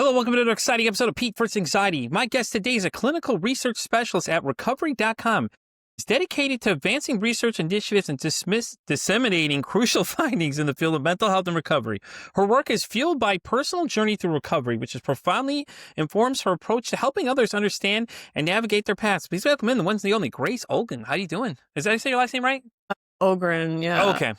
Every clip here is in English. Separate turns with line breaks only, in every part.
Hello, welcome to another exciting episode of Pete vs. Anxiety. My guest today is a clinical research specialist at recovery.com. He's dedicated to advancing research initiatives and disseminating crucial findings in the field of mental health and recovery. Her work is fueled by personal journey through recovery, which is profoundly informs her approach to helping others understand and navigate their paths. Please welcome in the one and the only Grace Ogren. How you doing? Did I say your last name right?
Ogren, yeah.
Oh, okay.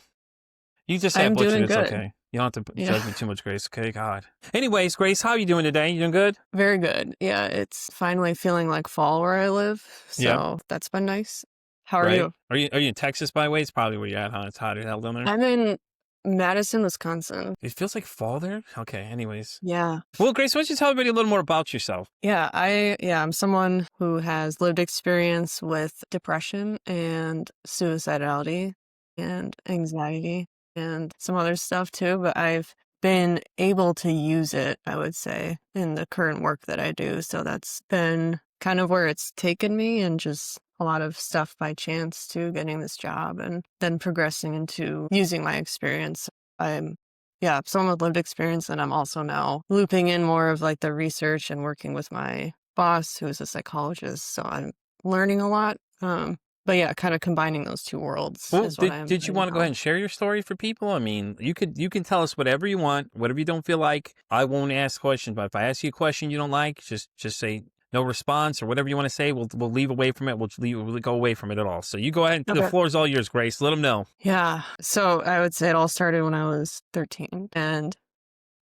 You just say I
I'm
butchered
doing
it. It's
good.
okay. You don't have to judge me too much, Grace. Okay, God. Anyways, Grace, how are you doing today? You doing good?
Very good. Yeah, it's finally feeling like fall where I live,
Yep.
so that's been nice. How are
Right?
you?
Are you in Texas, by the way? It's probably where you're at, huh? It's hot as hell down there.
I'm in Madison, Wisconsin.
It feels like fall there? Okay, anyways.
Yeah.
Well, Grace, why don't you tell everybody a little more about yourself?
I'm someone who has lived experience with depression and suicidality and anxiety and some other stuff too, but I've been able to use it, I would say, in the current work that I do. So that's been kind of where it's taken me, and just a lot of stuff by chance too, getting this job and then progressing into using my experience. I'm someone with lived experience, and I'm also now looping in more of like the research and working with my boss, who's a psychologist. So I'm learning a lot. But yeah, kind of combining those two worlds
Well,
is what I'm
did you
doing
want to go
now.
ahead and share your story for people? I mean, you can tell us whatever you want, whatever you don't feel like. I won't ask questions, but if I ask you a question you don't like, just say no response or whatever you want to say. We'll leave away from it. We'll go away from it at all. So you go ahead. The
Okay.
floor is all yours, Grace. Let them know.
Yeah. So I would say it all started when I was 13, and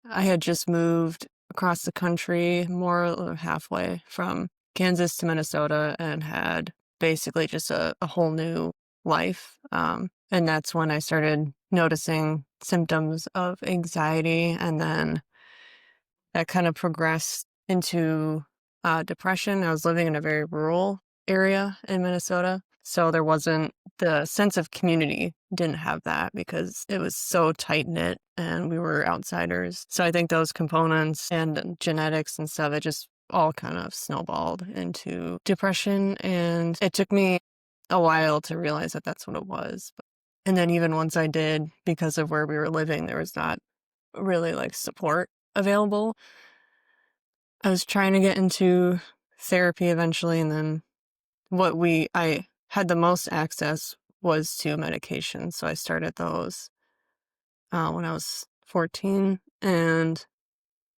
I had just moved across the country, more or halfway from Kansas to Minnesota, and had basically just a whole new life. And that's when I started noticing symptoms of anxiety, and then that kind of progressed into depression. I was living in a very rural area in Minnesota, so there wasn't the sense of community, didn't have that because it was so tight-knit and we were outsiders. So I think those components and genetics and stuff, it just all kind of snowballed into depression, and it took me a while to realize that that's what it was. And then even once I did, because of where we were living, there was not really like support available. I was trying to get into therapy eventually, and then I had the most access was to medication. So I started those when I was 14. And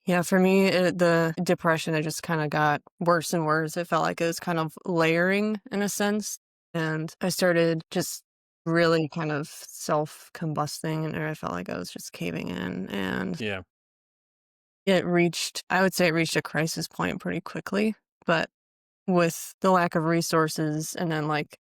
yeah, for me, the depression, it just kind of got worse and worse. It felt like it was kind of layering in a sense. And I started just really kind of self-combusting, and I felt like I was just caving in. And
Yeah.
I would say it reached a crisis point pretty quickly. But with the lack of resources, and then like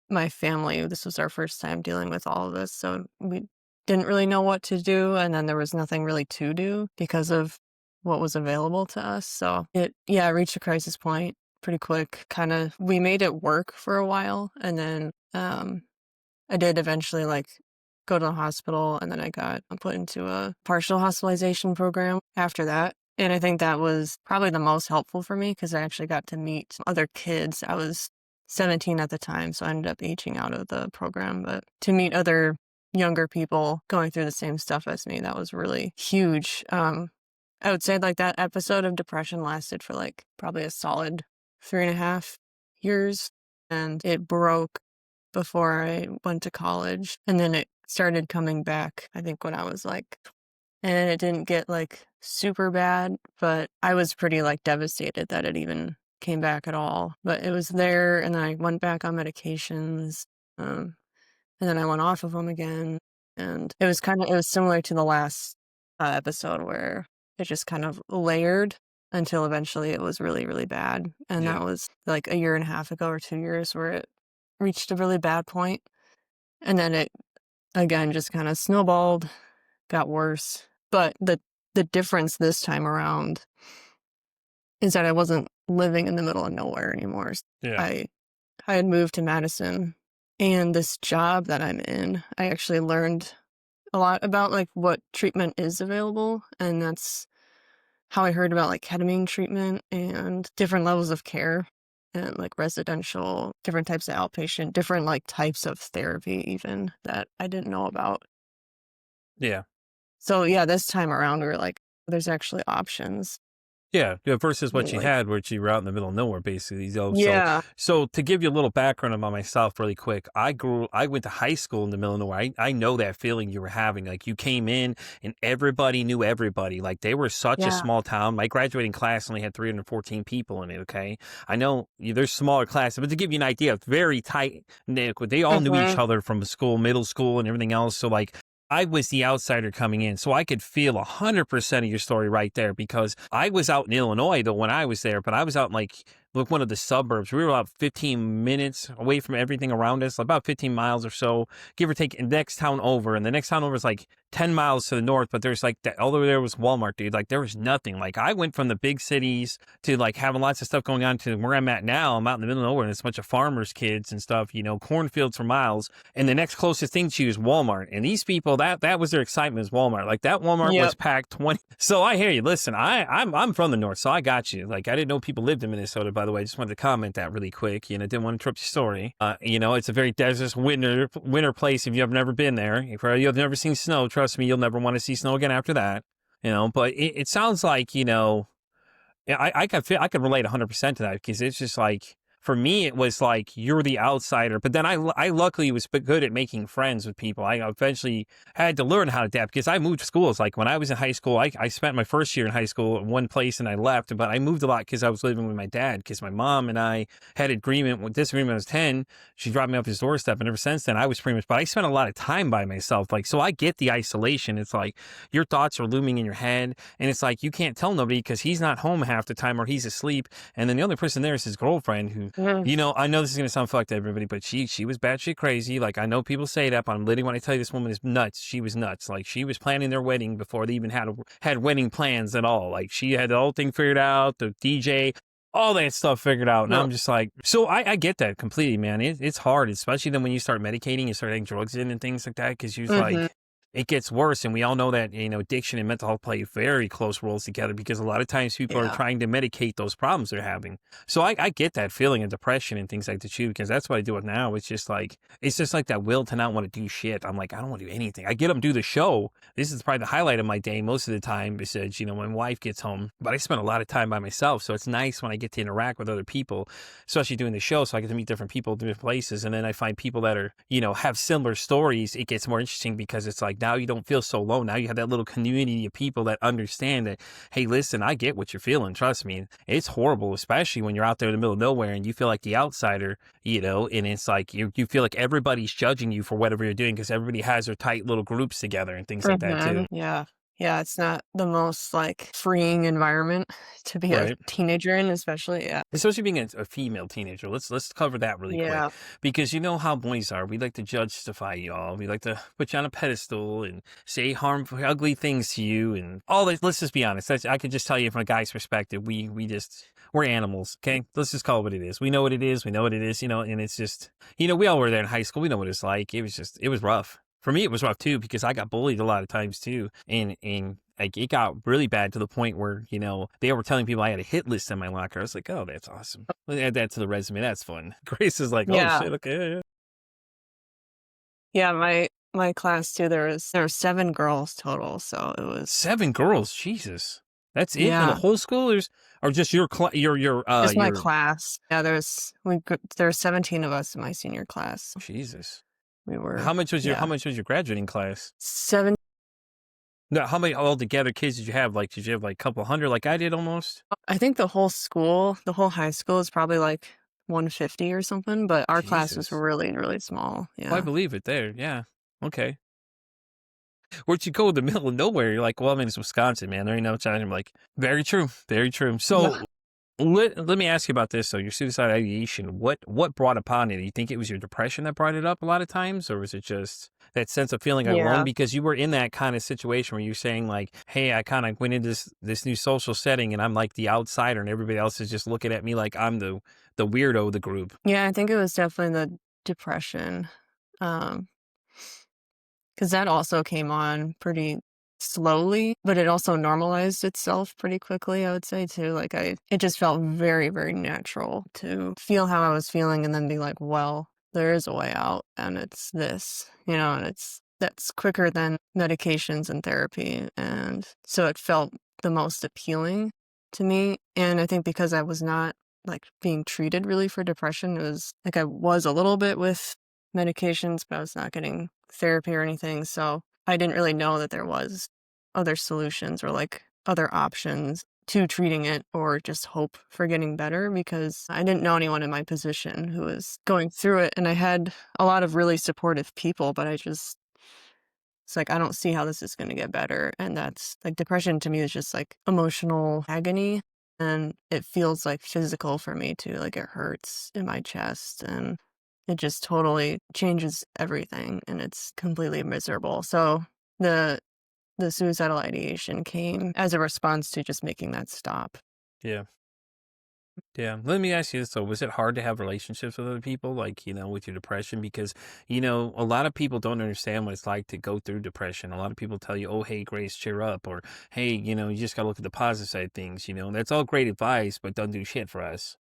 my family, this was our first time dealing with all of this, so we didn't really know what to do, and then there was nothing really to do because of what was available to us. So it reached a crisis point pretty quick. Kind of, we made it work for a while, and then I did eventually like go to the hospital, and then I got put into a partial hospitalization program after that. And I think that was probably the most helpful for me because I actually got to meet other kids. I was 17 at the time, so I ended up aging out of the program. But to meet other younger people going through the same stuff as me, that was really huge. I would say like that episode of depression lasted for like probably a solid 3.5 years, and it broke before I went to college. And then it started coming back, I think, when I was like, and it didn't get like super bad, but I was pretty like devastated that it even came back at all. But it was there, and then I went back on medications, and then I went off of them again. And it was similar to the last episode where it just kind of layered until eventually it was really, really bad. And
Yeah.
that was like a year and a half ago or 2 years where it reached a really bad point. And then it, again, just kind of snowballed, got worse. But the difference this time around is that I wasn't living in the middle of nowhere anymore.
Yeah.
I had moved to Madison, and this job that I'm in, I actually learned a lot about like what treatment is available, and that's how I heard about like ketamine treatment and different levels of care, and like residential, different types of outpatient, different like types of therapy even that I didn't know about.
Yeah.
So yeah, this time around we were like, there's actually options.
Yeah, versus what you
Like,
had, which you were out in the middle of nowhere, basically.
yeah,
So to give you a little background about myself, really quick, I went to high school in the middle of nowhere. I know that feeling you were having. Like you came in and everybody knew everybody. Like they were such a
yeah,
small town. My graduating class only had 314 people in it. Okay, I know there's smaller classes, but to give you an idea, it's very tight knit. They all knew each
hmm,
other from school, middle school, and everything else. So like I was the outsider coming in, so I could feel 100% of your story right there because I was out in Illinois though when I was there, but I was out in like one of the suburbs. We were about 15 minutes away from everything around us, about 15 miles or so, give or take. Next town over, and the next town over is like 10 miles to the north. But there's like all over there was Walmart, dude. Like there was nothing. Like I went from the big cities to like having lots of stuff going on to where I'm at now. I'm out in the middle of nowhere, and it's a bunch of farmers' kids and stuff. Cornfields for miles. And the next closest thing to you is Walmart. And these people, that was their excitement is Walmart. Like that Walmart was
yep,
packed 20. So I hear you. Listen, I'm from the north, so I got you. Like I didn't know people lived in Minnesota, by the way. I just wanted to comment that really quick. Didn't want to interrupt your story. It's a very desert winter place if you've never been there. If you've never seen snow, trust me, you'll never want to see snow again after that. But it sounds like, yeah, I could relate 100% to that because it's just like for me it was like you're the outsider, but then I luckily was good at making friends with people. I eventually had to learn how to adapt because I moved schools. Like when I was in high school, I spent my first year in high school in one place and I left, but I moved a lot because I was living with my dad because my mom and I had disagreement when I was 10. She dropped me off his doorstep, and ever since then I was pretty much. But I spent a lot of time by myself, like so I get the isolation. It's like your thoughts are looming in your head. And it's like you can't tell nobody because he's not home half the time or he's asleep. And then the only person there is his girlfriend who,
mm,
I know this is gonna sound fucked to everybody, but she was batshit crazy. Like I know people say that, but I'm literally when I tell you this woman is nuts. She was nuts. Like she was planning their wedding before they even had wedding plans at all. Like she had the whole thing figured out, the DJ, all that stuff figured out. And
yep,
I'm just like, so I get that completely, man. It's hard, especially then when you start medicating, you start adding drugs in and things like that, because you're
hmm,
like, it gets worse. And we all know that, addiction and mental health play very close roles together because a lot of times people are
yeah,
trying to medicate those problems they're having. So I get that feeling of depression and things like that too, because that's what I do it now. It's just like that will to not want to do shit. I'm like, I don't want to do anything. I get up and do the show. This is probably the highlight of my day most of the time besides, when my wife gets home, but I spend a lot of time by myself. So it's nice when I get to interact with other people, especially doing the show. So I get to meet different people, different places. And then I find people that are, have similar stories. It gets more interesting because it's like now you don't feel so alone. Now you have that little community of people that understand that, hey, listen, I get what you're feeling. Trust me. It's horrible, especially when you're out there in the middle of nowhere and you feel like the outsider, and it's like you feel like everybody's judging you for whatever you're doing because everybody has their tight little groups together and things like that
hmm,
too.
yeah, yeah. It's not the most like freeing environment to be a
Right.
teenager in, especially. Yeah,
Especially being a female teenager. Let's cover that really quick
yeah,
because you know how boys are. We like to justify y'all. We like to put you on a pedestal and say harmful, ugly things to you and all that. Let's just be honest. I could just tell you from a guy's perspective, we're animals. Okay, let's just call it what it is. We know what it is. We know what it is. And it's just we all were there in high school. We know what it's like. It was rough. For me, it was rough too because I got bullied a lot of times too, and like it got really bad to the point where they were telling people I had a hit list in my locker. I was like, oh, that's awesome. Let me add that to the resume. That's fun. Grace is like, oh
yeah,
shit, okay, yeah, yeah.
yeah. My class too. There were 7 girls total, so it was
7 girls, Jesus, that's it in the
yeah,
whole school. Or just
just my
your
class. Yeah, there's 17 of us in my senior class.
Jesus.
We
How
were
much was
yeah,
your graduating class?
7.
No, how many altogether kids did you have? Like, did you have like a couple hundred, like I did almost?
I think the whole high school is probably like 150 or something, but our classes were
Jesus.
really, really small.
Well, I
Yeah.
believe it there. Yeah. Okay. Where'd you go in the middle of nowhere? You're like, well, I mean, it's Wisconsin, man. There ain't no China. I'm like, very true, very true.
Yeah.
So let me ask you about this. So your suicide ideation, what brought upon it? Do you think it was your depression that brought it up a lot of times, or was it just that sense of feeling alone
Yeah.
because you were in that kind of situation where you're saying like, hey, I kind of went into this new social setting and I'm like the outsider and everybody else is just looking at me like I'm the weirdo of the group.
Yeah, I think it was definitely the depression. Um, because that also came on pretty slowly, but it also normalized itself pretty quickly, I would say too. Like it just felt very, very natural to feel how I was feeling and then be like, well, there is a way out and it's this, and that's quicker than medications and therapy. And so it felt the most appealing. to me. And I think because I was not like being treated really for depression, it was like I was a little bit with medications, but I was not getting therapy or anything. So I didn't really know that there was other solutions or like other options to treating it or just hope for getting better because I didn't know anyone in my position who was going through it. And I had a lot of really supportive people, but it's like, I don't see how this is going to get better. And that's like depression to me is just like emotional agony. And it feels like physical for me too. Like it hurts in my chest and it just totally changes everything and it's completely miserable. So the the suicidal ideation came as a response to just making that stop.
Yeah. Yeah. Let me ask you this though. Was it hard to have relationships with other people, like, with your depression? Because, a lot of people don't understand what it's like to go through depression. A lot of people tell you, oh, hey, Grace, cheer up. Or, hey, you just got to look at the positive side of things. That's all great advice, but don't do shit for us.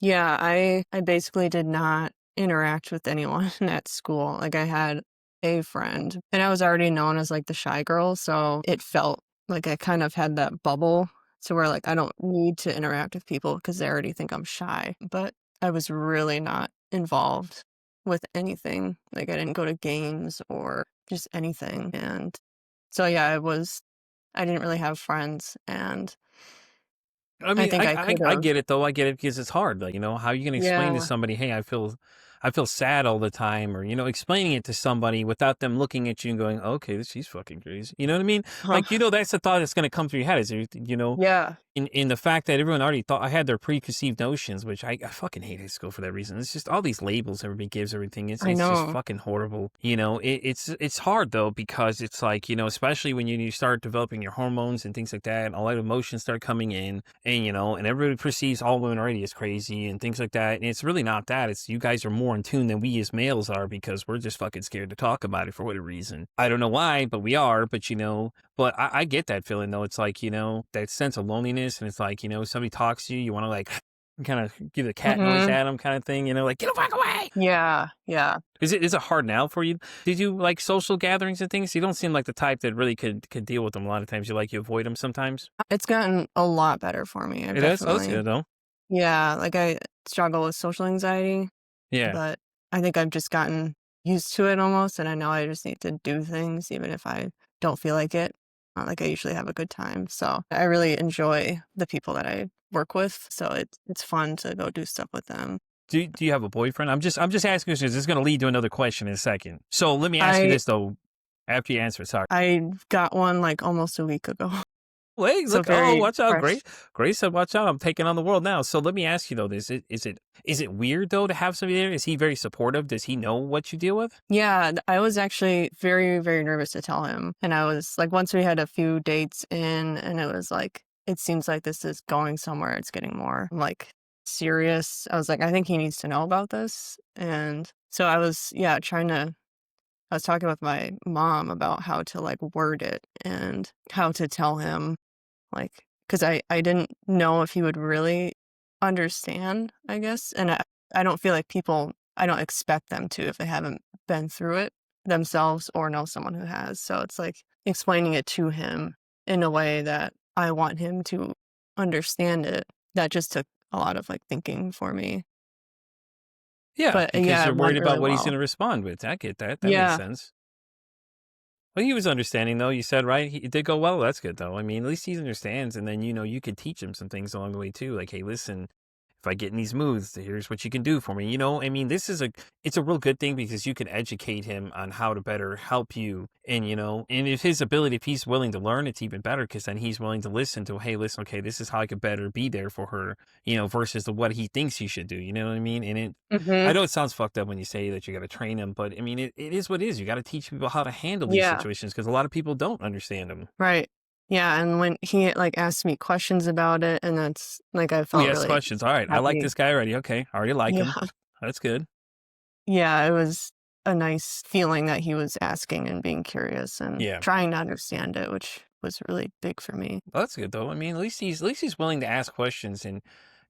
Yeah, I basically did not interact with anyone at school. Like I had a friend and I was already known as like the shy girl, so it felt like I kind of had that bubble to where like I don't need to interact with people because they already think I'm shy. But I was really not involved with anything. Like I didn't go to games or just anything. And so yeah, I didn't really have friends and
I
I
mean,
think
I
I
I
could
I
have.
get it though. I get it because it's hard. Like, how are you gonna explain to
Yeah.
somebody, hey, I feel sad all the time, or explaining it to somebody without them looking at you and going, okay, she's fucking crazy. You know what I mean? Like, that's the thought that's gonna come through your head is,
Yeah.
in the fact that everyone already thought I had their preconceived notions, which I fucking hate high school for that reason. It's just all these labels everybody gives everything. It's
I
it's just
know.
fucking horrible. It's hard though because it's like especially when you start developing your hormones and things like that, and all that emotions start coming in, and everybody perceives all women already as crazy and things like that. And it's really not that. It's you guys are more in tune than we as males are because we're just fucking scared to talk about it for whatever reason. I don't know why, but we are. But I get that feeling though. It's like, that sense of loneliness. And it's like, somebody talks to you, you want to like kind of give the cat noise
Mhm.
at them kind of thing, like, get the fuck away.
Yeah, yeah.
Is it hard now for you? Did you like social gatherings and things? You don't seem like the type that really could deal with them a lot of times. You avoid them sometimes.
It's gotten a lot better for me. I've
It is? Oh, that's
definitely
good though.
yeah, like, I struggle with social anxiety,
Yeah.
but I think I've just gotten used to it almost, and I know I just need to do things even if I don't feel like it. Like, I usually have a good time, so I really enjoy the people that I work with, so it's fun to go do stuff with them.
Do you have a boyfriend? I'm just asking this. This is going to lead to another question in a second. So let me ask you
I
this though. After you answer, sorry.
I got one, like, almost a week ago,
Wait,
so
look! Oh,
very
watch out, Grace!
fresh.
Grace said, "Watch out! I'm taking on the world now." So let me ask you though: is it weird though to have somebody there? Is he very supportive? Does he know what you deal with?
Yeah, I was actually very, very nervous to tell him. And I was like, once we had a few dates in, and it was like, it seems like this is going somewhere. It's getting more like serious. I was like, I think he needs to know about this. And so I was, yeah, I was talking with my mom about how to like word it and how to tell him, like, because I didn't know if he would really understand, I guess. And I don't feel like I don't expect them to if they haven't been through it themselves or know someone who has. So it's like explaining it to him in a way that I want him to understand it. That just took a lot of like thinking for me.
Yeah,
But
because
yeah,
you're
it went
worried
really
about what he's going
well.
to respond with. I get that. That makes
Yeah.
sense. Well, he was understanding though. You said right. It did go well. That's good though. I mean, at least he understands, and then you could teach him some things along the way too. Like, hey, listen, if I get in these moods, here's what you can do for me. I mean, it's a real good thing because you can educate him on how to better help you. And, and if his ability, if he's willing to learn, it's even better because then he's willing to listen to, hey, listen, okay, this is how I could better be there for her, versus what he thinks he should do. You know what I mean? I
Hmm.
know it sounds fucked up when you say that you got to train them, but I mean, it is what it is. You got to teach people how to handle these
Yeah.
situations because a lot of people don't understand them.
Right. Yeah. And when he like asked me questions about it, and that's like I
Oh,
felt
yes,
really
questions. All right. I like
happy.
this guy already. Okay. I already like
Yeah.
him. That's good.
Yeah, it was a nice feeling that he was asking and being curious and
Yeah.
trying to understand it, which was really big for me.
Well, that's good though. I mean, at least he's willing to ask questions, and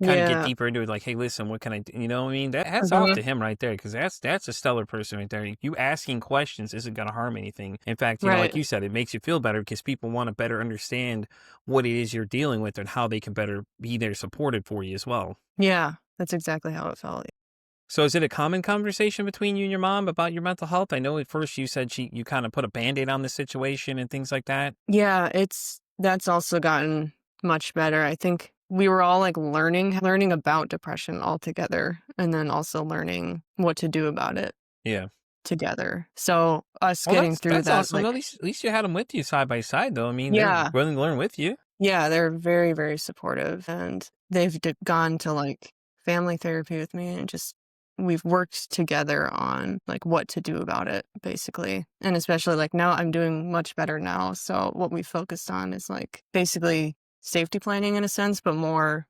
kind of get
Yeah.
deeper into it. Like, hey, listen, what can I do? You know what I mean? That hats off
Mhm.
to him right there, because that's a stellar person right there. You asking questions isn't going to harm anything. In fact, like
Right.
you said, it makes you feel better because people want to better understand what it is you're dealing with and how they can better be there supported for you as well.
Yeah. That's exactly how it felt.
So is it a common conversation between you and your mom about your mental health? I know at first you said you kind of put a Band-Aid on the situation and things like that.
Yeah, that's also gotten much better. I think we were all like learning about depression all together and then also learning what to do about it
Yeah.
together. So us
Well,
getting through
that's
that,
awesome.
like,
Though. At least you had them with you side by side, though. I mean, they're
yeah,
willing to learn with you.
yeah, they're very, very supportive and they've gone to like family therapy with me and just we've worked together on like what to do about it basically. And especially like now I'm doing much better now. So what we focused on is like basically safety planning in a sense, but more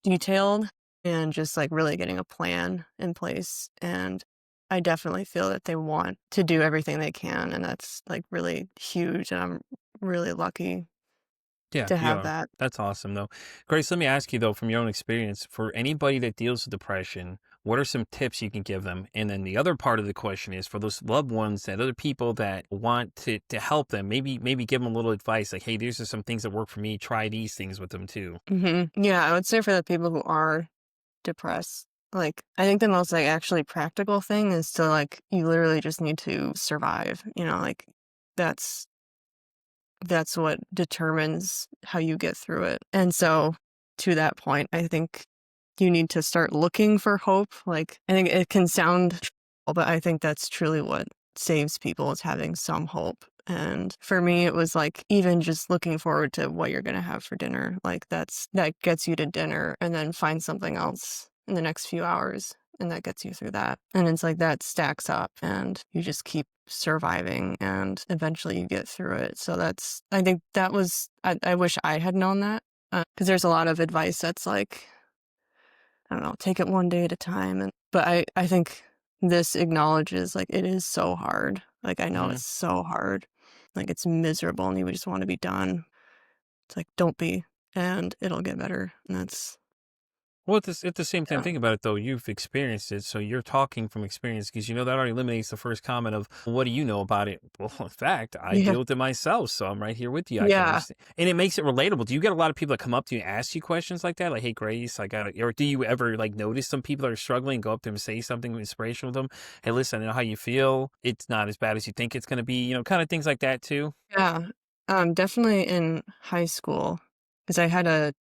detailed and just like really getting a plan in place. And I definitely feel that they want to do everything they can. And that's like really huge. And I'm really lucky
Yeah,
to
you
have
are.
that.
That's awesome, though. Grace, let me ask you, though, from your own experience, for anybody that deals with depression, what are some tips you can give them? And then the other part of the question is for those loved ones, that other people that want to help them, maybe give them a little advice, like, hey, these are some things that work for me. Try these things with them too.
Yeah, I would say for the people who are depressed, like I think the most like actually practical thing is to like you literally just need to survive, like that's that's what determines how you get through it. And so to that point, I think you need to start looking for hope. Like I think it can sound trivial, but I think that's truly what saves people is having some hope. And for me it was like even just looking forward to what you're going to have for dinner. Like that gets you to dinner and then find something else in the next few hours and that gets you through that. And it's like that stacks up and you just keep surviving and eventually you get through it. So I think that was, I wish I had known that because there's a lot of advice that's like, I don't know, take it one day at a time. But I think this acknowledges like it is so hard. Like I know
Hmm.
it's so hard. Like it's miserable and you just want to be done. It's like, don't be, and it'll get better. And that's,
Well, at the same time,
yeah.
think about it though. You've experienced it, so you're talking from experience because that already eliminates the first comment of "What do you know about it?" Well, in fact, I
Yeah.
deal with it myself, so I'm right here with you. I can
Yeah.
understand, and it makes it relatable. Do you get a lot of people that come up to you and ask you questions like that, like, "Hey, Grace, I got it," or do you ever like notice some people that are struggling, go up to them and say something inspirational to them? Hey, listen, I know how you feel. It's not as bad as you think it's going to be. Kind of things like that too.
Yeah. Definitely in high school, because I had a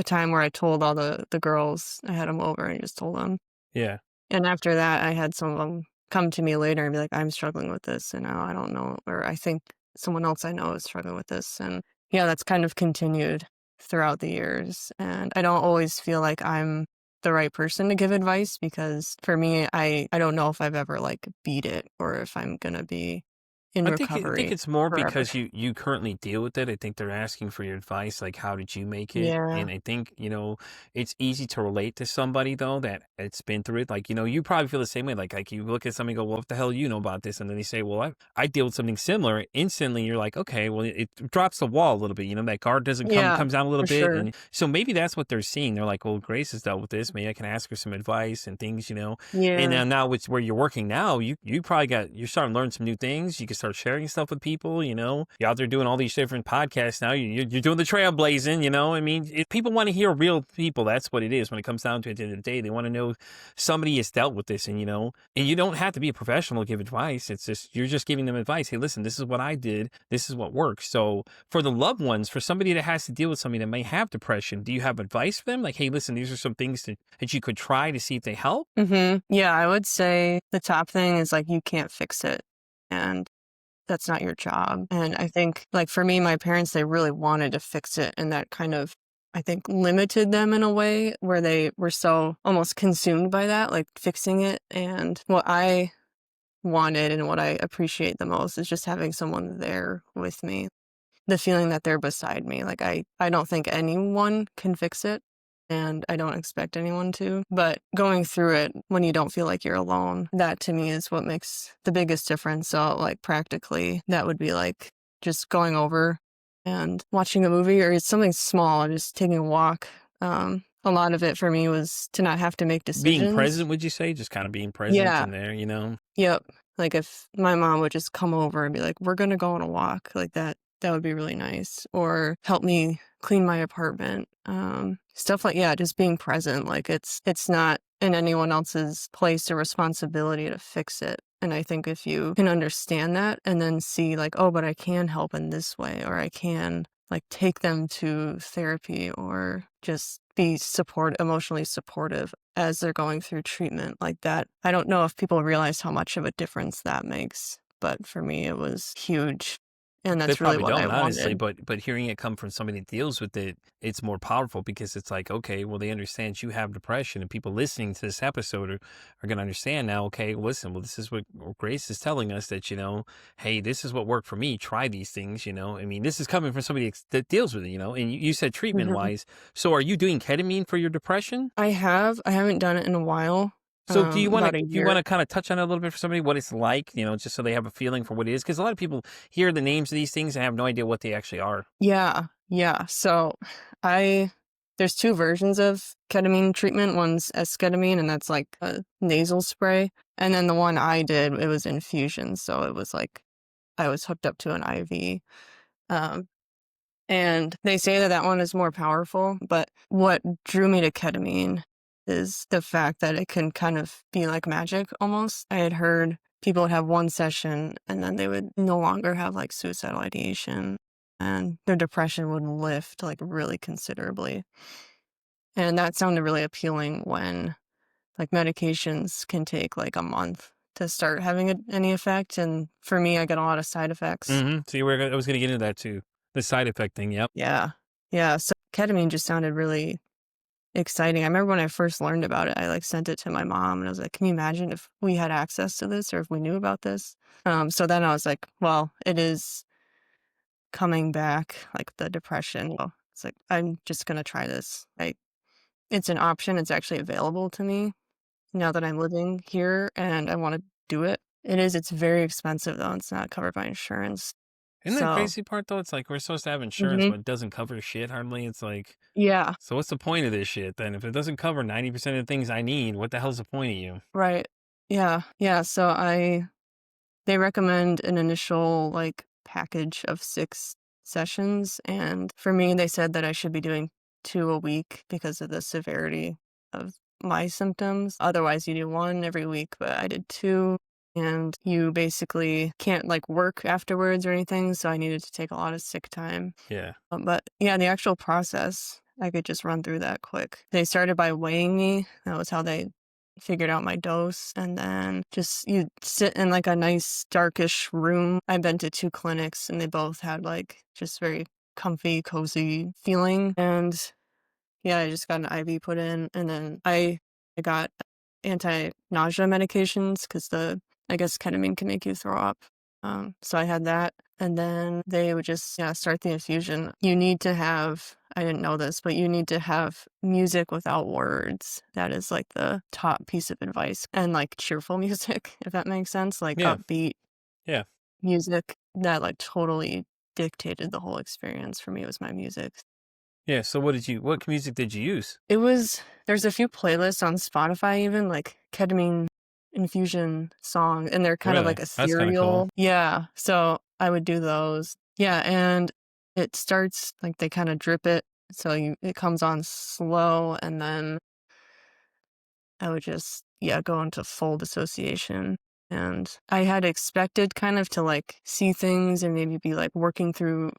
time where I told all the girls, I had them over and I just told them.
Yeah.
And after that, I had some of them come to me later and be like, I'm struggling with this, and now I don't know, or I think someone else I know is struggling with this. And yeah, that's kind of continued throughout the years. And I don't always feel like I'm the right person to give advice because for me, I don't know if I've ever like beat it or if I'm going to be in
I think
recovery
it's more
forever.
because you currently deal with it. I think they're asking for your advice, like how did you make it?
Yeah.
And I think, it's easy to relate to somebody though that it's been through it. Like, you probably feel the same way. Like you look at somebody and go, well, what the hell do you know about this? And then they say, well, I deal with something similar. Instantly you're like, okay, well, it drops the wall a little bit. That guard doesn't
Yeah,
comes down a little
for
bit.
sure.
And so maybe that's what they're seeing. They're like, well, Grace has dealt with this. Maybe I can ask her some advice and things. And
Yeah.
now it's where you're working now, you probably you're starting to learn some new things. You can start sharing stuff with people. You're out there doing all these different podcasts now. You're doing the trailblazing. I mean, people want to hear real people. That's what it is when it comes down to it at the end of the day. They want to know somebody has dealt with this, and you don't have to be a professional to give advice. It's just, you're just giving them advice. Hey, listen, this is what I did. This is what works. So for the loved ones, for somebody that has to deal with somebody that may have depression, do you have advice for them? Like, hey, listen, these are some things that you could try to see if they help.
Yeah, I would say the top thing is like you can't fix it and that's not your job. And I think like for me, my parents, they really wanted to fix it and that kind of I think limited them in a way where they were so almost consumed by that, like fixing it. And what I wanted and what I appreciate the most is just having someone there with me. The feeling that they're beside me. Like I don't think anyone can fix it and I don't expect anyone to. But going through it when you don't feel like you're alone, that to me is what makes the biggest difference. So like practically that would be like just going over and watching a movie or it's something small, just taking a walk. a lot of it for me was to not have to make
Being
decisions.
present, would you say? Just kind of being present
Yeah.
in there, you know?
Yep. Like if my mom would just come over and be like, "We're gonna go on a walk," like that would be really nice. Or help me clean my apartment. Stuff like yeah, just being present. Like it's not in anyone else's place or responsibility to fix it. And I think if you can understand that and then see like, oh, but I can help in this way, or I can like take them to therapy or just be emotionally supportive as they're going through treatment like that. I don't know if people realize how much of a difference that makes, but for me it was huge. And
They
that's really
probably
what I
don't, honestly,
wanted.
but hearing it come from somebody that deals with it, it's more powerful because it's like, okay, well, they understand you have depression, and people listening to this episode are going to understand now. Okay, listen, well, this is what Grace is telling us that hey, this is what worked for me. Try these things. I mean, this is coming from somebody that deals with it. And you said treatment
Mhm.
wise. So, are you doing ketamine for your depression?
I haven't done it in a while,
So do you want to
about a
do you want
year.
to kind of touch on it a little bit for somebody what it's like, just so they have a feeling for what it is? Because a lot of people hear the names of these things and have no idea what they actually are.
Yeah, yeah. So I there's two versions of ketamine treatment. One's esketamine, and that's like a nasal spray. And then the one I did, it was infusion. So it was like I was hooked up to an IV. Um, and they say that that one is more powerful. But what drew me to ketamine is the fact that it can kind of be like magic almost. I had heard people would have one session and then they would no longer have like suicidal ideation and their depression would lift like really considerably. And that sounded really appealing when like medications can take like a month to start having any effect. And for me, I get a lot of side effects.
So I was going to get into that too. The side effect thing. Yep.
Yeah. Yeah. So ketamine just sounded really exciting. I remember when I first learned about it, I like sent it to my mom and I was like, can you imagine if we had access to this or if we knew about this? So then I was like, well, it is coming back, like the depression. Well, it's like, I'm just going to try this. It's an option. It's actually available to me now that I'm living here and I want to do it. It's very expensive though. It's not covered by insurance.
Isn't that
So,
crazy part though? It's like we're supposed to have insurance,
mhm.
but it doesn't cover shit hardly. It's like,
Yeah,
so what's the point of this shit then? If it doesn't cover 90% of the things I need, what the hell's the point of you?
right. Yeah, yeah. So they recommend an initial like package of 6 sessions. And for me, they said that I should be doing 2 a week because of the severity of my symptoms. Otherwise, you do one every week, but I did two. And you basically can't like work afterwards or anything. So I needed to take a lot of sick time.
Yeah.
But yeah, the actual process, I could just run through that quick. They started by weighing me. That was how they figured out my dose. And then just you sit in like a nice darkish room. I've been to 2 clinics and they both had like just very comfy, cozy feeling. And yeah, I just got an IV put in and then I got anti-nausea medications because I guess ketamine can make you throw up. So I had that. And then they would just, yeah, start the infusion. You need to have, I didn't know this, but you need to have music without words. That is like the top piece of advice. And like cheerful music, if that makes sense, like
Yeah.
upbeat
Yeah.
music that like totally dictated the whole experience for me was my music.
Yeah. So what music did you use?
There's a few playlists on Spotify even, like ketamine infusion song, and they're kind of like
Really? That's kind of cool.
ethereal. Yeah, so I would do those. Yeah, and it starts like they kind of drip it, so it comes on slow, and then I would just, yeah, go into full dissociation. And I had expected kind of to like see things and maybe be like working through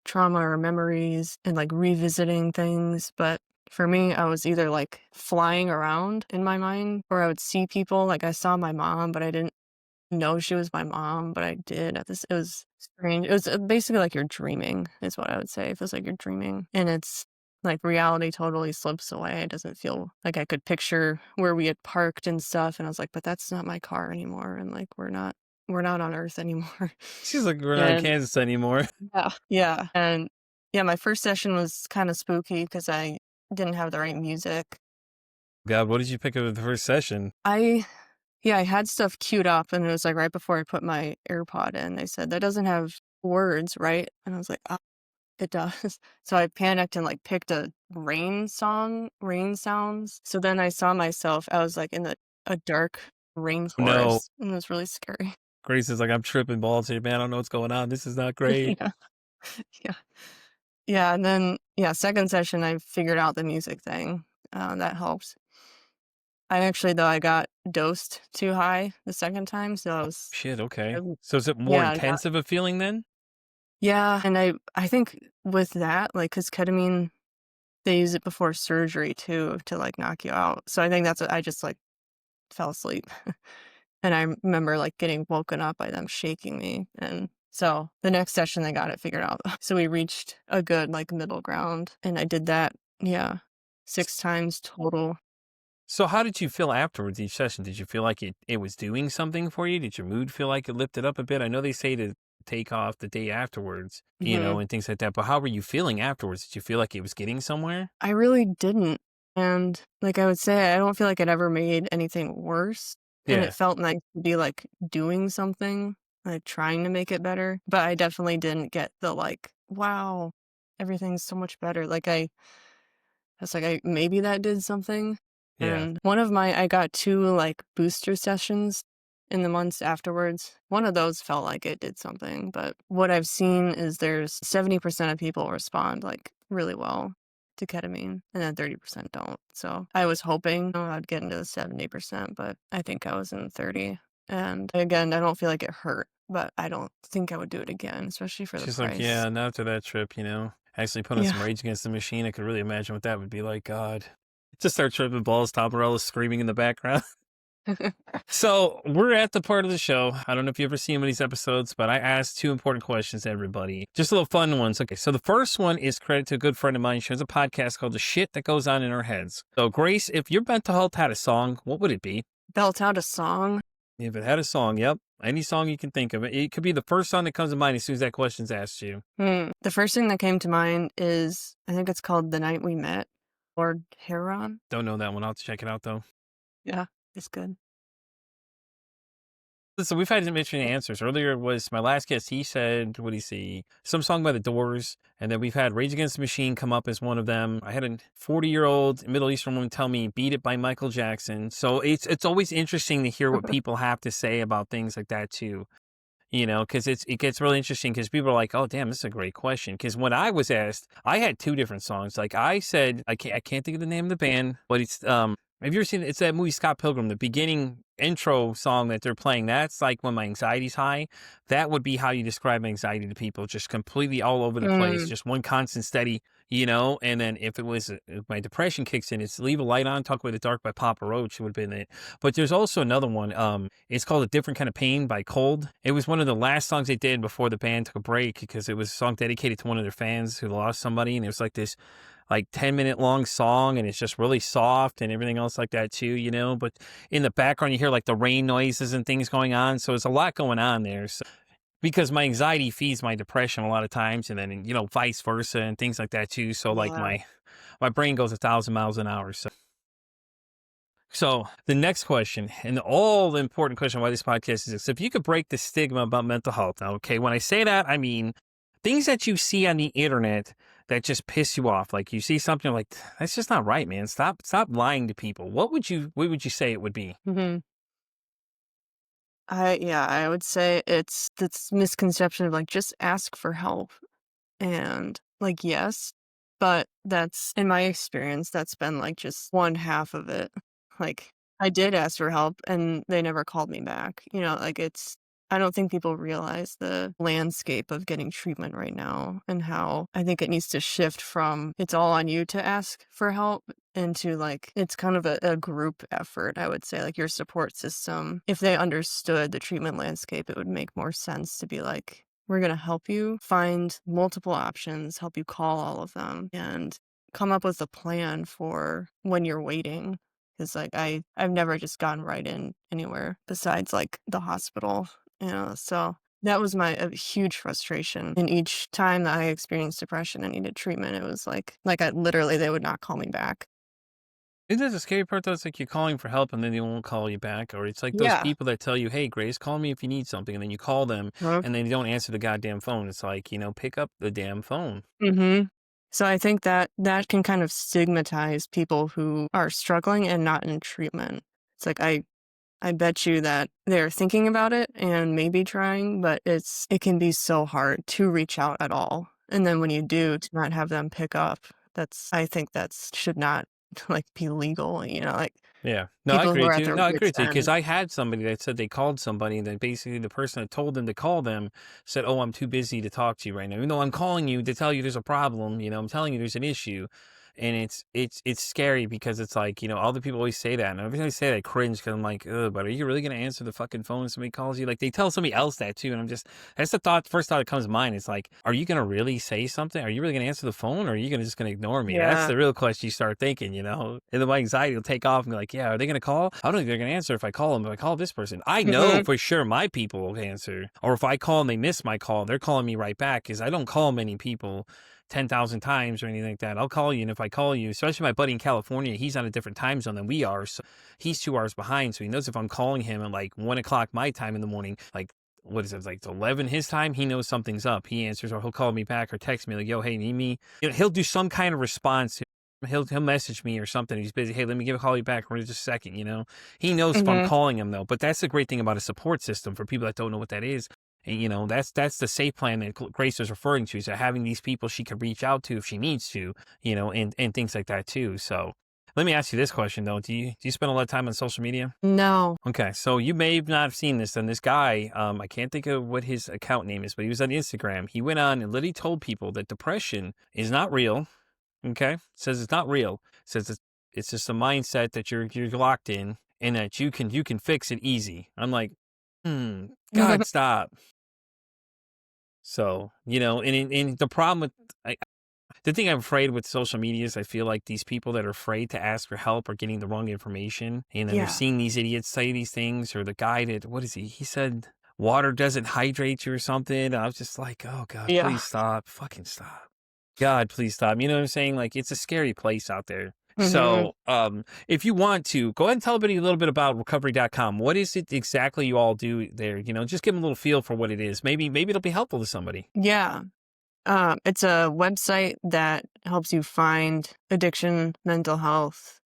trauma or memories and like revisiting things. But for me, I was either like flying around in my mind or I would see people. Like I saw my mom, but I didn't know she was my mom, but I did at this. It was strange. It was basically like you're dreaming, is what I would say. It feels like you're dreaming. And it's like reality totally slips away. It doesn't feel like I could picture where we had parked and stuff. And I was like, but that's not my car anymore. And like, we're not on Earth anymore.
She's like, we're not in
And
Kansas anymore.
yeah, yeah. And yeah, my first session was kind of spooky because I didn't have the right music.
God, what did you pick up at the first session?
Yeah, I had stuff queued up and it was like right before I put my AirPod in, they said, that doesn't have words, right? And I was like, oh. it does. So I panicked and like picked a rain sounds. So then I saw myself, I was like in a dark
No,
rainforest and it was really scary.
Grace is like, I'm tripping balls here, man. I don't know what's going on. This is not great.
Yeah. Yeah. Yeah. And then, yeah, second session, I figured out the music thing. That helps. I actually, though, I got dosed too high the second time. So
Shit, okay.
I-
So is it more
yeah, I got,
intense of a feeling then?
yeah. And I think with that, like, cause ketamine, they use it before surgery too, to like knock you out. So I think that's what I just like fell asleep. And I remember like getting woken up by them shaking me. And so the next session they got it figured out. So we reached a good like middle ground and I did that, yeah, 6 times total.
So how did you feel afterwards each session? Did you feel like it was doing something for you? Did your mood feel like it lifted up a bit? I know they say to take off the day afterwards,
Hmm.
and things like that, but how were you feeling afterwards? Did you feel like it was getting somewhere?
I really didn't. And like I would say, I don't feel like it ever made anything worse. And
Yeah.
it felt nice to be like doing something, like trying to make it better. But I definitely didn't get the like, wow, everything's so much better. I was like, maybe that did something.
Yeah.
And I got 2 like booster sessions in the months afterwards. One of those felt like it did something, but what I've seen is there's 70% of people respond like really well to ketamine and then 30% don't. So I was hoping I'd get into the 70%, but I think I was in 30. And again, I don't feel like it hurt, but I don't think I would do it again, especially for the
She's like,
price.
yeah, not after that trip, actually put on
Yeah.
some Rage Against the Machine. I could really imagine what that would be like. God. Just start tripping balls, Toparella's screaming in the background. So we're at the part of the show. I don't know if you ever seen one of these episodes, but I asked 2 important questions to everybody. Just little fun ones. Okay, so the first one is credit to a good friend of mine. She has a podcast called The Shit That Goes On in Our Heads. So Grace, if your mental health had a song, what would it be?
Belt out a song.
If it had a song, yep. Any song you can think of. It could be the first song that comes to mind as soon as that question's asked you.
The first thing that came to mind is I think it's called The Night We Met or Heron.
Don't know that one. I'll have to check it out though.
Yeah, it's good.
So we've had some interesting answers. Earlier was my last guest. He said, what do you see? Some song by The Doors. And then we've had Rage Against the Machine come up as one of them. I had a 40-year-old Middle Eastern woman tell me, Beat It by Michael Jackson. So it's always interesting to hear what people have to say about things like that too. Because it gets really interesting because people are like, oh, damn, this is a great question. Because when I was asked, I had 2 different songs. Like I said, I can't think of the name of the band, but it's, have you ever seen, it's that movie Scott Pilgrim, the beginning intro song that they're playing. That's like when my anxiety's high. That would be how you describe anxiety to people, just completely all over the place,
Mm,
just one constant steady, and then if my depression kicks in, it's Leave a Light On, Talk With the Dark by Papa Roach would have been it. But there's also another one. It's called A Different Kind of Pain by Cold. It was one of the last songs they did before the band took a break because it was a song dedicated to one of their fans who lost somebody. And it was like this 10-minute long song and it's just really soft and everything else like that too, but in the background you hear like the rain noises and things going on. So it's a lot going on there. So, because my anxiety feeds my depression a lot of times and then, vice versa and things like that too. So like
yeah.
my brain goes 1,000 miles an hour. So the next question, and all the important question why this podcast is, if you could break the stigma about mental health. Now, okay, when I say that, I mean things that you see on the internet that just piss you off. Like you see something like, that's just not right, man. Stop lying to people. What would you say it would be?
Hmm. I would say it's this misconception of like just ask for help. And like, yes, but that's in my experience, that's been like just one half of it. Like, I did ask for help and they never called me back. Like I don't think people realize the landscape of getting treatment right now and how I think it needs to shift from it's all on you to ask for help into like it's kind of a group effort, I would say, like your support system. If they understood the treatment landscape, it would make more sense to be like, we're going to help you find multiple options, help you call all of them, and come up with a plan for when you're waiting. Because like I've never just gotten right in anywhere besides like the hospital, So that was a huge frustration. And each time that I experienced depression and needed treatment, it was like I literally they would not call me back.
Isn't that the scary part though? It's like you're calling for help and then they won't call you back. Or it's like those
Yeah.
people that tell you, hey, Grace, call me if you need something. And then you call them
Uh,
and they don't answer the goddamn phone. It's like, pick up the damn phone.
mhm. So I think that that can kind of stigmatize people who are struggling and not in treatment. It's like I bet you that they're thinking about it and maybe trying, but it can be so hard to reach out at all. And then when you do, to not have them pick up, I think that's should not like be legal, like
Yeah. No, I
people
agree
who are
with
at
you.
their
No, I agree
wits'
with you because
end.
I had somebody that said they called somebody and then basically the person that told them to call them said, oh, I'm too busy to talk to you right now. Even though I'm calling you to tell you there's a problem, I'm telling you there's an issue. And it's scary because it's like, all the people always say that. And every time they say that, I cringe because I'm like, ugh, but are you really going to answer the fucking phone when somebody calls you? Like they tell somebody else that too. And that's the first thought that comes to mind. It's like, are you going to really say something? Are you really going to answer the phone or are you just going to ignore me? That's
Yeah.
the real question you start thinking, And then my anxiety will take off and be like, yeah, are they going to call? I don't think they're going to answer if I call them. If I call this person, I know
Mhm.
for sure my people will answer. Or if I call and they miss my call, they're calling me right back because I don't call many people 10,000 times or anything like that. I'll call you. And if I call you, especially my buddy in California, he's on a different time zone than we are. So he's 2 hours behind. So he knows if I'm calling him at like 1 o'clock my time in the morning, like, what is it, like 11 his time, he knows something's up. He answers or he'll call me back or text me like, yo, hey, need me? He'll do some kind of response. He'll message me or something. He's busy. Hey, let me call you back for just a second. He knows if I'm
Mhm.
calling him though. But that's the great thing about a support system for people that don't know what that is. And that's the safe plan that Grace was referring to. So having these people she could reach out to if she needs to, and things like that too. So let me ask you this question though: Do you spend a lot of time on social media?
No.
Okay, so you may not have seen this. Then this guy, I can't think of what his account name is, but he was on Instagram. He went on and literally told people that depression is not real. Okay, says it's not real. Says it's just a mindset that you're locked in, and that you can fix it easy. I'm like, God, stop. So, and the problem with the thing I'm afraid with social media is I feel like these people that are afraid to ask for help are getting the wrong information. And then they're
Yeah.
seeing these idiots say these things, or the guy that, what is he? He said water doesn't hydrate you or something. I was just like, oh God,
Yeah.
please stop. Fucking stop. God, please stop. You know what I'm saying? Like it's a scary place out there.
Mhm.
So, if you want to go ahead and tell everybody a little bit about recovery.com. What is it exactly you all do there? Just give them a little feel for what it is. Maybe it'll be helpful to somebody.
Yeah. It's a website that helps you find addiction, mental health,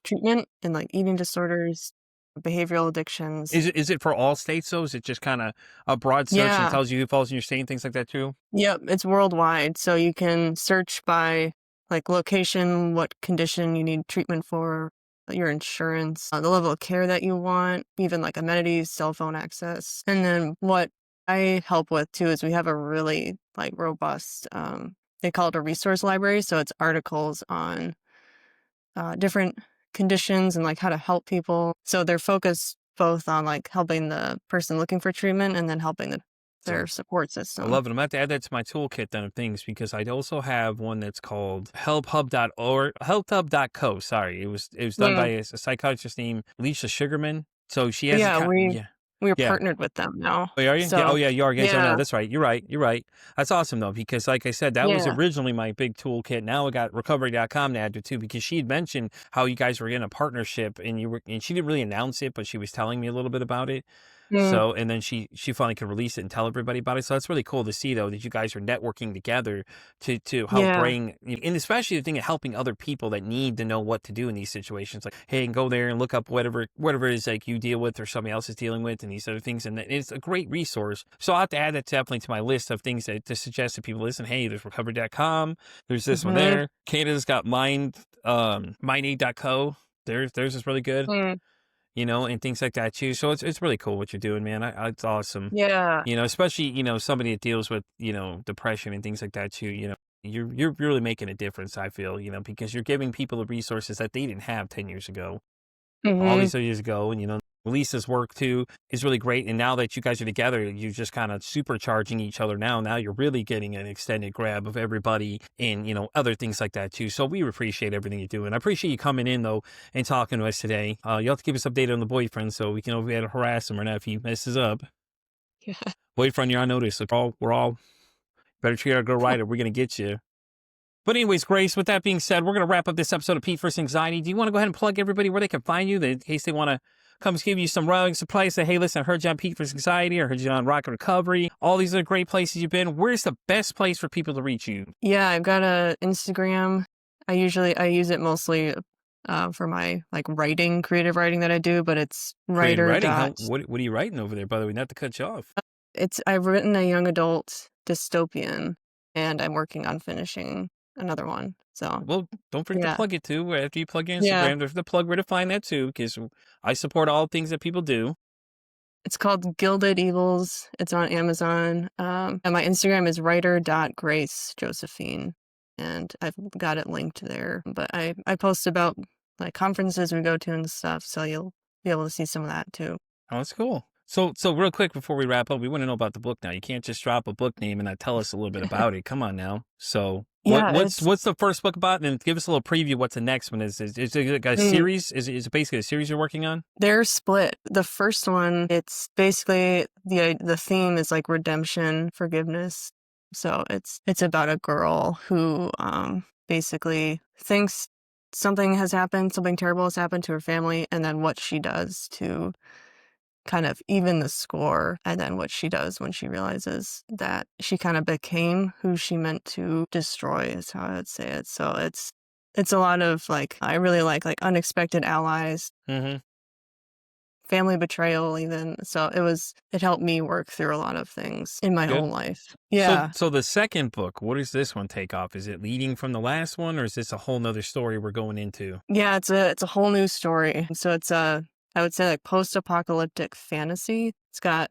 treatment, and like eating disorders, behavioral addictions.
Is it for all states though? Is it just kind of a broad search and
Yeah.
tells you who falls in your state and things like that too?
Yep. It's worldwide. So you can search by like location, what condition you need treatment for, your insurance, the level of care that you want, even like amenities, cell phone access. And then what I help with too is we have a really like robust, they call it a resource library. So it's articles on different conditions and like how to help people. So they're focused both on like helping the person looking for treatment and then helping their
Awesome.
support
I
system.
love it. I'm going to have to add that to my toolkit then of things because I also have one that's called helphub.org, helphub.co. Sorry. It was done by
Mm.
a psychiatrist named Alicia Sugarman. So she has a
Yeah, we
yeah.
we're
Yeah.
partnered with them now.
Oh, are you? Yeah. Oh,
So
yeah. You are. Guys. Oh, no.
yeah,
That's right. You're right. You're right. That's awesome, though, because like I said, that was
yeah.
originally my big toolkit. Now I got recovery.com to add to too, because she had mentioned how you guys were in a partnership and she didn't really announce it, but she was telling me a little bit about it.
Mm,
So, and then she finally could release it and tell everybody about it. So that's really cool to see, though, that you guys are networking together to help
yeah.
bring, and especially the thing of helping other people that need to know what to do in these situations. Like, hey, and go there and look up whatever it is like you deal with or somebody else is dealing with, and these other things. And it's a great resource. So I'll have to add that definitely to my list of things to suggest to people. Listen, hey, there's recovery.com. There's this one
Mhm.
there. Canada's got mindaid.co. Theirs is really good,
Mm,
and things like that too. So it's really cool what you're doing, man. It's awesome.
yeah.
Especially, somebody that deals with, depression and things like that too, you're really making a difference, I feel, because you're giving people the resources that they didn't have 10 years ago, all
Mhm.
these years ago. And, Lisa's work too is really great. And now that you guys are together, you're just kind of supercharging each other now you're really getting an extended grab of everybody and, other things like that too. So we appreciate everything you do. And I appreciate you coming in though and talking to us today. You'll have to keep us updated on the boyfriend so we can harass him or not if he messes up.
Yeah.
Boyfriend, you're on notice. We're all better treat our girl right or we're going to get you. But anyways, Grace, with that being said, we're going to wrap up this episode of Pete vs. Anxiety. Do you want to go ahead and plug everybody where they can find you in case they want to come give you some rallying supplies? Say, hey, listen, I heard you on Pete vs. Anxiety, or heard you on Rock and Recovery. All these are great places you've been. Where's the best place for people to reach you?
Yeah, I've got a Instagram. I use it mostly for my like creative writing that I do, but it's writer.
What are you writing over there, by the way? Not to cut you off.
I've written a young adult dystopian, and I'm working on finishing another one. So,
well, don't forget to plug it too. After you plug your Instagram,
Yeah.
don't forget to plug where to find that too, because I support all things that people do.
It's called Gilded Evils. It's on Amazon. And my Instagram is writer.gracejosephine. And I've got it linked there. But I post about like conferences we go to and stuff, so you'll be able to see some of that too.
Oh, that's cool. So real quick before we wrap up, we want to know about the book now. You can't just drop a book name and not tell us a little bit about it. Come on now. So what's the first book about? And give us a little preview. What's the next one? Is it like a series? Is it basically a series you're working on?
They're split. The first one, it's basically the theme is like redemption, forgiveness. So it's about a girl who basically thinks something terrible has happened to her family, and then what she does to kind of even the score, and then what she does when she realizes that she kind of became who she meant to destroy is how I would say it. So it's a lot of like, I really like unexpected allies, family betrayal even. So it helped me work through a lot of things in my own life. Yeah.
So the second book, what does this one take off? Is it leading from the last one, or is this a whole nother story we're going into?
Yeah, it's a whole new story. So it's I would say like post-apocalyptic fantasy. I'm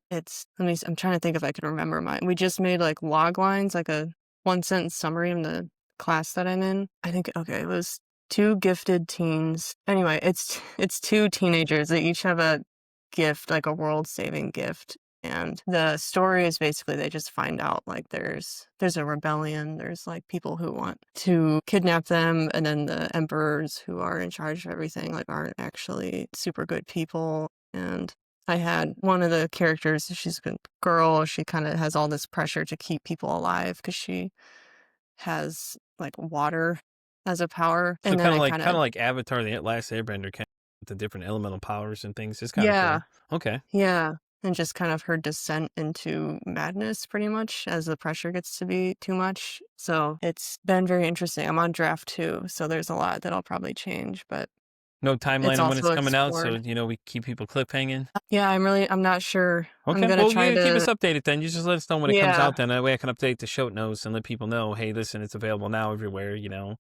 trying to think if I can remember mine. We just made like log lines, like a 1-sentence summary in the class that I'm in. I think, it was 2 gifted teens. Anyway, it's 2 teenagers. They each have a gift, like a world-saving gift. And the story is basically they just find out like there's a rebellion. There's like people who want to kidnap them, and then the emperors who are in charge of everything like aren't actually super good people. And I had one of the characters, she's a girl. She kind of has all this pressure to keep people alive because she has like water as a power.
So
and
kind of like Avatar, the Last Airbender, kind of with the different elemental powers and things. It's kind of cool. Okay.
Yeah. And just kind of her descent into madness, pretty much, as the pressure gets to be too much. So it's been very interesting. I'm on draft 2, so there's a lot that I'll probably change, but
no timeline on when it's coming out, so
explored.
we keep people cliffhanging.
Yeah, I'm not sure.
Okay,
I'm gonna try to
keep us updated then. You just let us know when it comes
Yeah.
out. Then that way I can update the show notes and let people know, hey, listen, it's available now everywhere. And I'm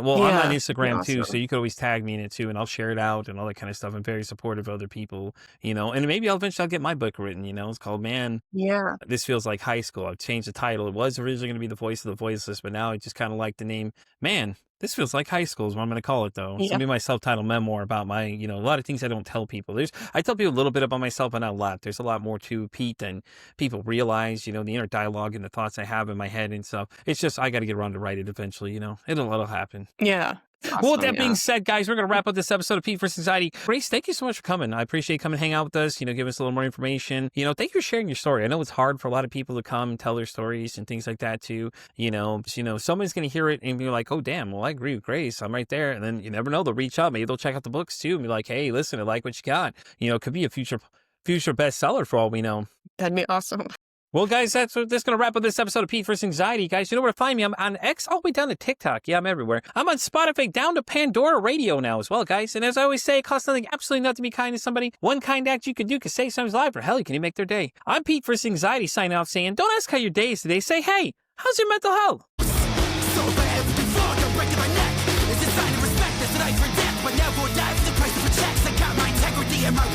Yeah,
on Instagram too, so
awesome.
you could always tag me in it too, and I'll share it out and all that kind of stuff. I'm very supportive of other people, and maybe I'll get my book written. It's called Man,
Yeah.
This Feels Like High School. I've changed the title. It was originally going to be The Voice of the Voiceless, but now I just kind of like the name Man. This Feels Like High School is what I'm going to call it, though. It's
Yeah.
going to be my self-titled memoir about my, a lot of things I don't tell people. I tell people a little bit about myself, but not a lot. There's a lot more to Pete than people realize, the inner dialogue and the thoughts I have in my head and stuff. It's just, I got to get around to write it eventually, It'll happen.
Yeah.
Well, with that being said, guys, we're going to wrap up this episode of Pete vs. Anxiety. Grace, thank you so much for coming. I appreciate you coming and hang out with us, give us a little more information. Thank you for sharing your story. I know it's hard for a lot of people to come and tell their stories and things like that too. Someone's going to hear it and be like, oh, damn, well, I agree with Grace. I'm right there. And then you never know, they'll reach out. Maybe they'll check out the books too and be like, hey, listen, I like what you got. It could be a future bestseller for all we know.
That'd be awesome.
Well, guys, that's going to wrap up this episode of Pete vs. Anxiety. Guys, you know where to find me. I'm on X all the way down to TikTok. Yeah, I'm everywhere. I'm on Spotify down to Pandora Radio now as well, guys. And as I always say, it costs nothing, absolutely nothing to be kind to somebody. One kind act you can do can save someone's life, or hell, you can even make their day. I'm Pete vs. Anxiety signing off saying, don't ask how your day is today. Say, hey, how's your mental health?
So bad, you're breaking my neck. It's a sign of respect, that's a knife for death. But never die for the price of a check. I got my integrity and my